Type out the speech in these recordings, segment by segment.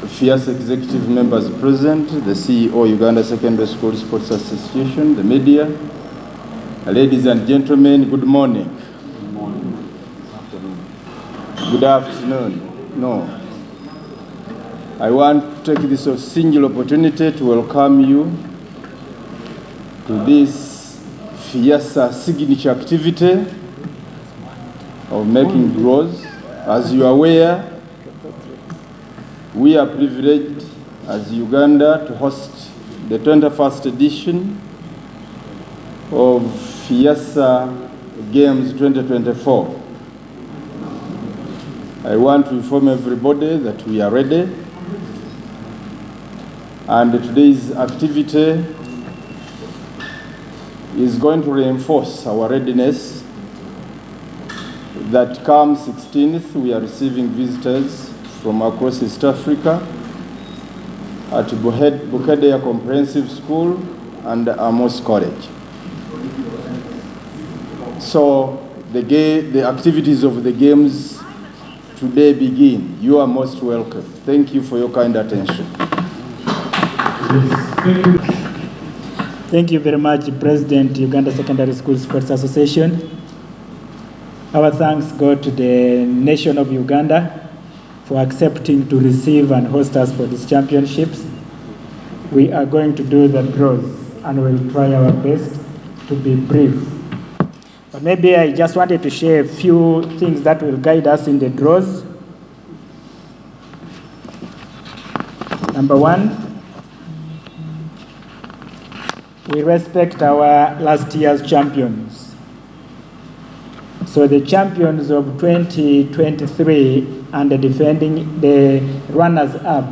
Feassa executive members present, the CEO, Uganda Secondary School Sports Association, the media. Ladies and gentlemen, good morning. Good morning. Afternoon. Good afternoon. No. I want to take this single opportunity to welcome you to this Feassa signature activity of making draws. As you are aware, we are privileged as Uganda to host the 21st edition of Feassa Games 2024. I want to inform everybody that we are ready, and today's activity is going to reinforce our readiness that come 16th, we are receiving visitors from across East Africa at Bukedea Comprehensive School and Amos College. So the activities of the games today begin. You are most welcome. Thank you for your kind attention. Thank you very much, President, Uganda Secondary School Sports Association. Our thanks go to the nation of Uganda for accepting to receive and host us for these championships. We are going to do the draws and we'll try our best to be brief. But maybe I just wanted to share a few things that will guide us in the draws. Number one, we respect our last year's champions. So the champions of 2023 and the runners-up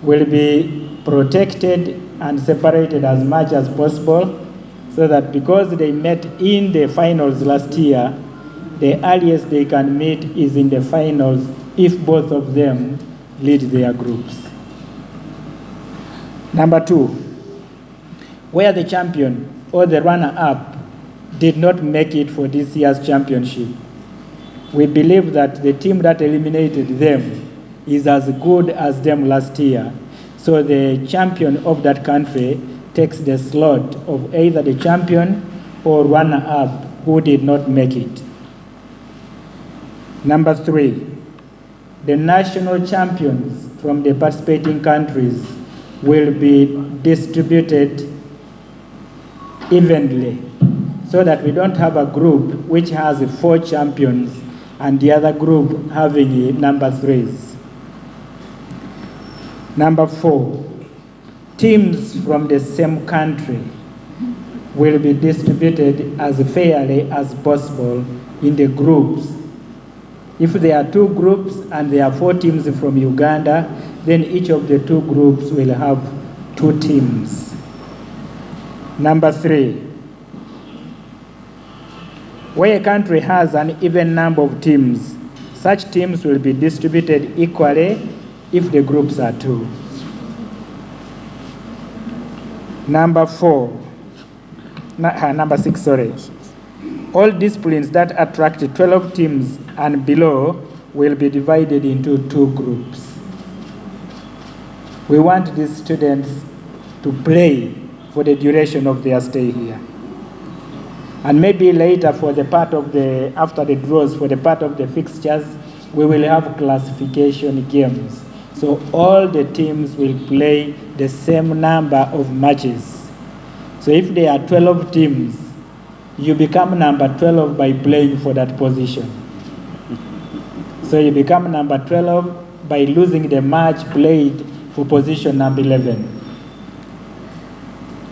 will be protected and separated as much as possible, so that because they met in the finals last year, the earliest they can meet is in the finals if both of them lead their groups. Number two, where the champion or the runner-up did not make it for this year's championship, we believe that the team that eliminated them is as good as them last year. So the champion of that country takes the slot of either the champion or runner-up who did not make it. Number three, the national champions from the participating countries will be distributed evenly, so that we don't have a group which has 4 champions and the other group having number 3s. Number 4, teams from the same country will be distributed as fairly as possible in the groups. If there are 2 groups and there are 4 teams from Uganda, then each of the 2 groups will have 2 teams. Number 3, where a country has an even number of teams, such teams will be distributed equally if the groups are 2. Number 6, sorry. All disciplines that attract 12 teams and below will be divided into 2 groups. We want these students to play for the duration of their stay here. And maybe later for the part of after the draws, for the part of the fixtures, we will have classification games. So all the teams will play the same number of matches. So if there are 12 teams, you become number 12 by playing for that position. So you become number 12 by losing the match played for position number 11.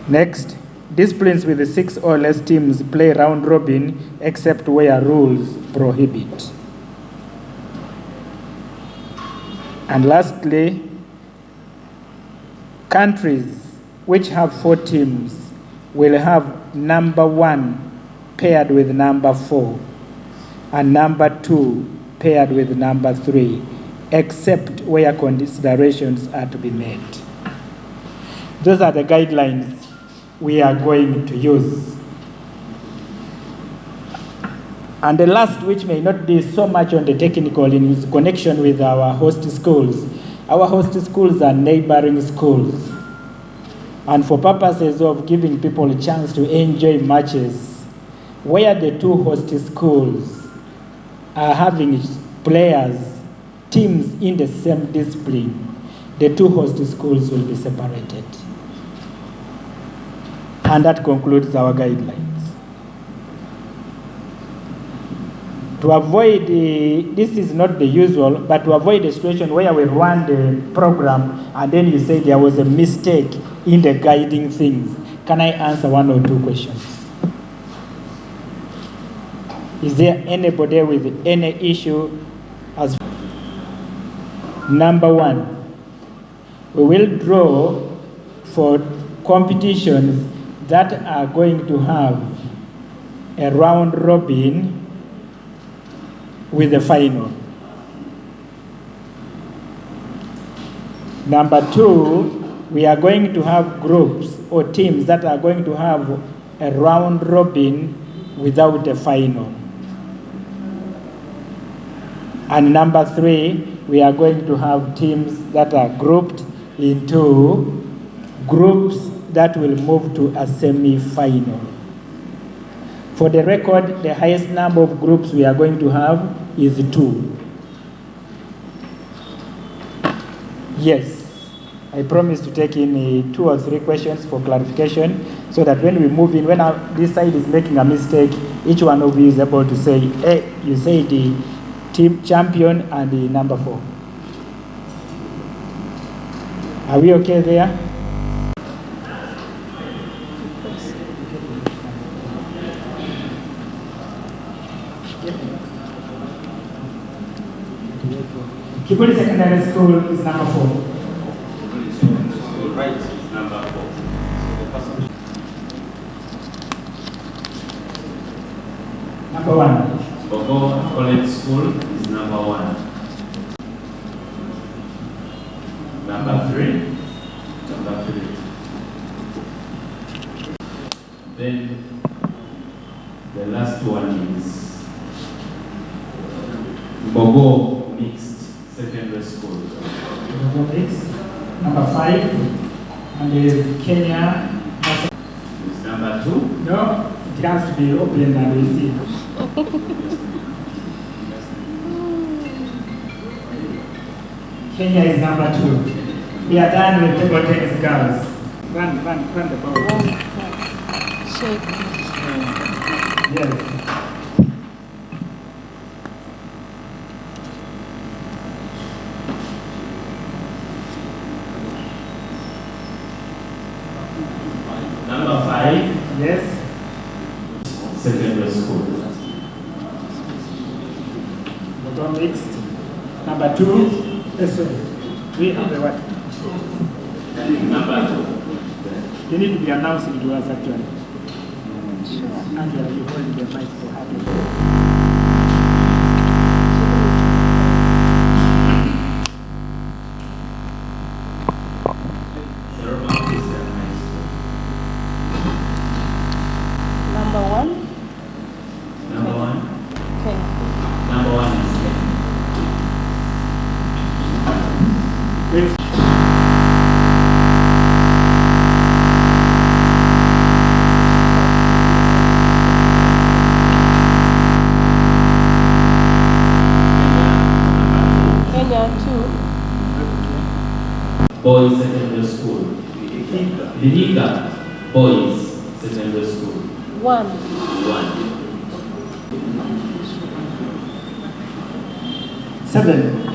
Next, disciplines with 6 or less teams play round robin except where rules prohibit. And lastly, countries which have 4 teams will have number 1 paired with number 4 and number 2 paired with number 3, except where considerations are to be made. Those are the guidelines we are going to use. And the last, which may not be so much on the technical in its connection with our host schools. Our host schools are neighboring schools. And for purposes of giving people a chance to enjoy matches, where the two host schools are having players, teams in the same discipline, the two host schools will be separated. And that concludes our guidelines. To avoid, this is not the usual, but to avoid a situation where we run the program and then you say there was a mistake in the guiding things. Can I answer one or two questions? Is there anybody with any issue? As number one, we will draw for competitions that are going to have a round robin with the final. Number two, we are going to have groups or teams that are going to have a round robin without a final. And number three, we are going to have teams that are grouped into groups that will move to a semi-final. For the record, the highest number of groups we are going to have is 2. Yes, I promise to take in 2 or 3 questions for clarification so that when we move in, when this side is making a mistake, each one of you is able to say, hey, you say the team champion and the number 4. Are we okay there? Kibuli Secondary School is number 4. Right, number 4. Number 1. Bogo College School is number 1. Number 3. Number 3. Then the last one is Bogo Mixed Secondary School. Number 5, and there is Kenya. Is number 2? No, it has to be open and received. Kenya is number 2. We are done with table tennis girls. Run the ball. Shake. Yes. Number 5. Yes. Secondary School. Bottom mixed. Number 2. Sorry. We have the what? Number 2. You need to be announcing to us actually. Sure. Angela, you hold the mic for her. Number 1. Number 1. Okay. Number 1 is Please. Kenya 2. Boys Secondary School. Vihiga Boys Secondary School. 1. 1. 7.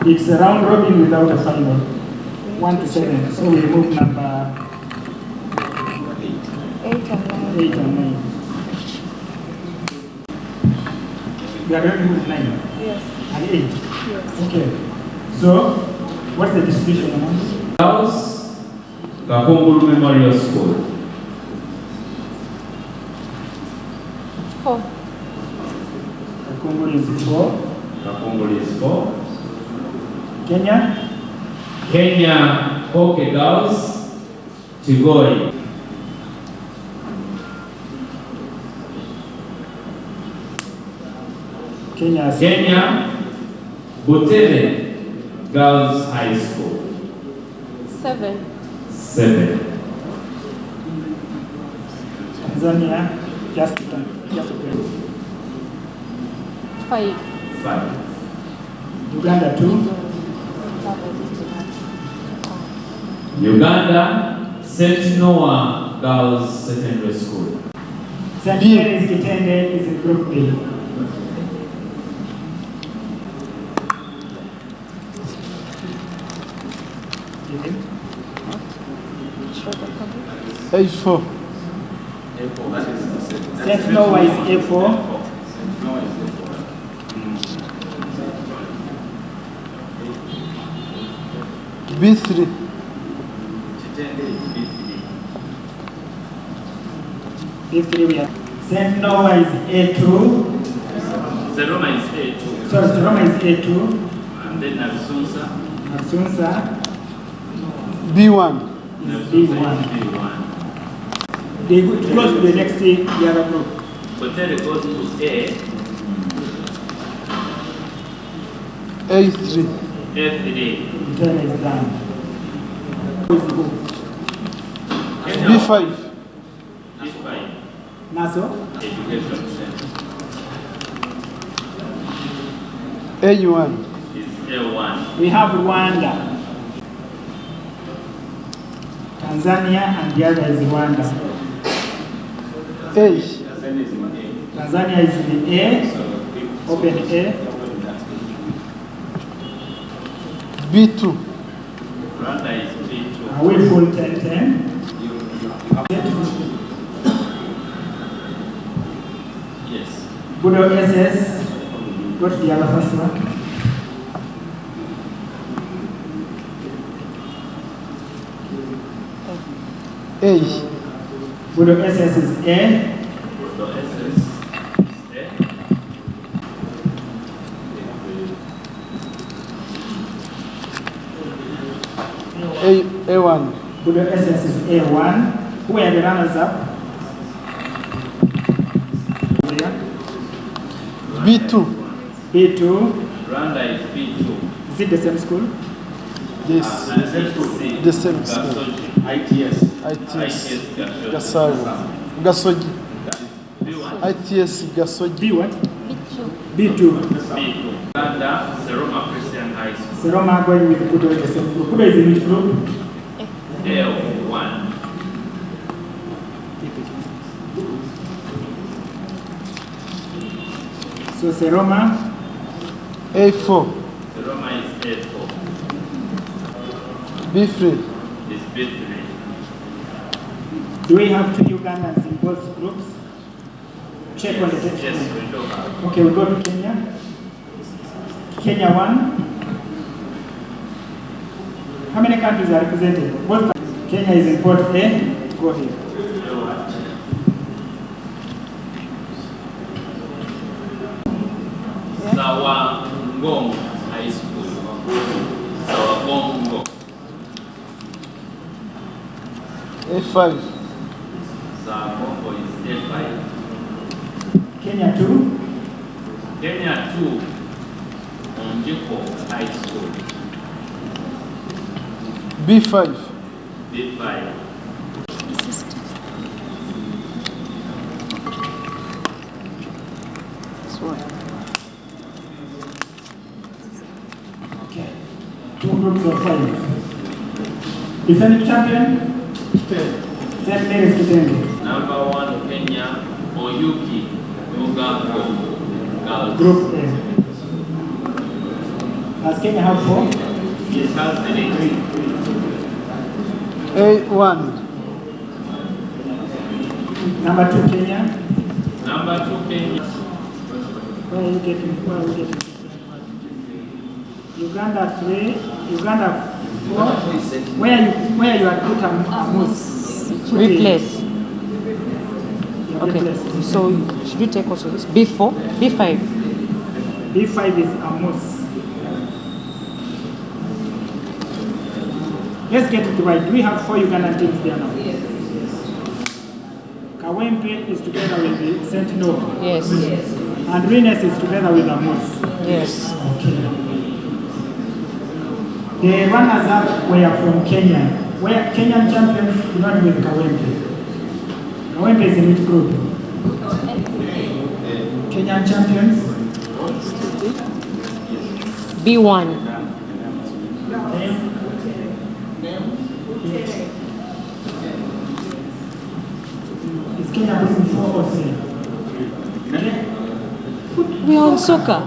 It's a round robin without a final. 1 to 7. So we move number 8 and 9. 8 and 9. We are going to move 9 Yes. and 8. Yes. Okay. So, what's the distribution amount? House Kakunguru Memorial School. 4. Kakunguru is 4. Kakunguru is 4. Kenya? Kenya Hockey Girls Tigoi. Kenya, Butere Girls High School. 7. 7. Tanzania, just 5. 5. Uganda 2. Uganda, St. Noah Girls Secondary School. St. Mary's Kitende is in Group B. A4. St. Noah is A4. B3. B3 we have. St. Noah is A2. Seroma is A2. Sorry, Seroma is A2. And then Nabisunsa. Nabisunsa B1. is B1. They go close to the next the other group. Butere goes to A. A3. F3. Turn is done. B5. B5. Naso, Education Center. A1. Is A1. we have Rwanda, Tanzania, and the other is Rwanda. A. Tanzania is in A, open A. B2. Rwanda is B2. Are we full 10-10? Yes. Budo SS, what's the other first one? A. Budo SS is A. So SS is A. A1. Budo SS is A1. Who are the runners up? B2. B2. Rwanda is B2. Is it the same school? Yes. C. The same school. ITS. ITS. Gasabo. Gasogi. B1. ITS Gasogi. B what? B2. B2. B2. Rwanda, Seroma Christian High School. Seroma going with Budo in the same group. Budo is in which group? A1. So Seroma, A4. Seroma is A4. B3. Is B3. do we have 2 Ugandans in both groups? Check on the text. Yes, we do have. Okay, we go to Kenya. Kenya 1. How many countries are represented? Both. Kenya is in port A. Go here. Sawangong High School. Sawagongo. A5. Sawagongo is A5. Kenya 2. Kenya 2. Onjiko High School. B5. B5. Okay. 2 groups of 5. Defending champion? St. Mary's Kitenge. Number 1 Kenya, Oyuki, Ogapo, Girls. Group A. Does Kenya have 4? It has 3. A1. Number 2 Kenya. Number 2 Kenya. Where are you getting? Uganda 3. Uganda 4. Where you are put Amos? Replace. Okay. Okay. So should you take also this? B4, B5. B5 is Amos. Let's get it right. Do we have 4 Ugandan teams there now? Kawempe is together with the Sentinel. Yes. And Rines is together with Amos. Yes. The runners-up were from Kenya, where Kenyan champions do not with Kawempe. Kawempe is in which group? Kenyan champions? B1. Is Kenya putting 4 or 3? We are on soccer.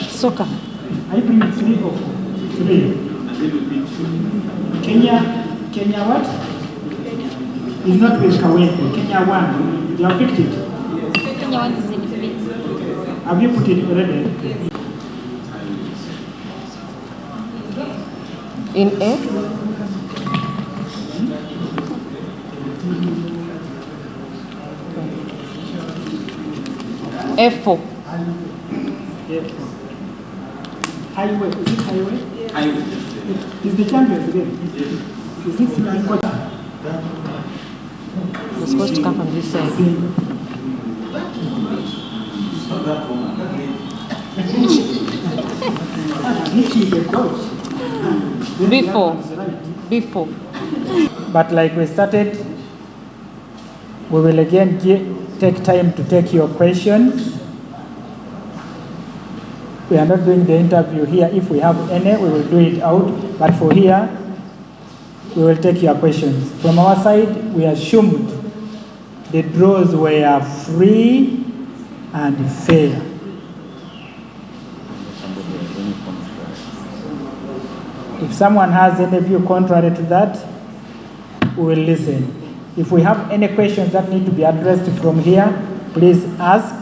Soccer. Are you putting 3 or 4? 3. Kenya what? Is not with Kawempe. Kenya 1. You have picked it. Kenya 1 is in defeat. Have you put it already? In A. F4. Highway. Is it highway? Highway. Is the champions again? Is it coach? It's supposed to come from this side. Before. But like we started, we will again take time to take your questions. We are not doing the interview here. If we have any, we will do it out. But for here, we will take your questions. From our side, we assumed the draws were free and fair. If someone has any view contrary to that, we will listen. If we have any questions that need to be addressed from here, please ask.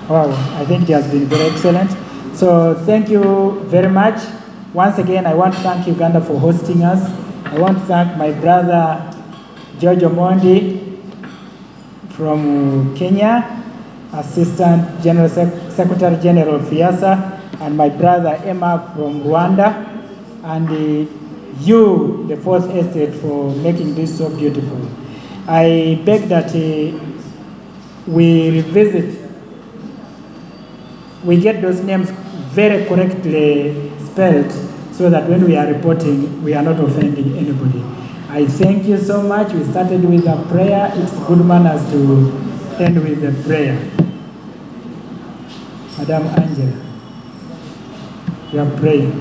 Wow, I think it has been very excellent. So thank you very much. Once again, I want to thank Uganda for hosting us. I want to thank my brother George Omondi from Kenya, Assistant General Secretary General of Feassa, and my brother Emma from Rwanda, and you, the Fourth Estate, for making this so beautiful. I beg that we revisit, we get those names very correctly spelled so that when we are reporting, we are not offending anybody. I thank you so much. We started with a prayer. It's good manners to end with a prayer. Madam Angela, you are praying.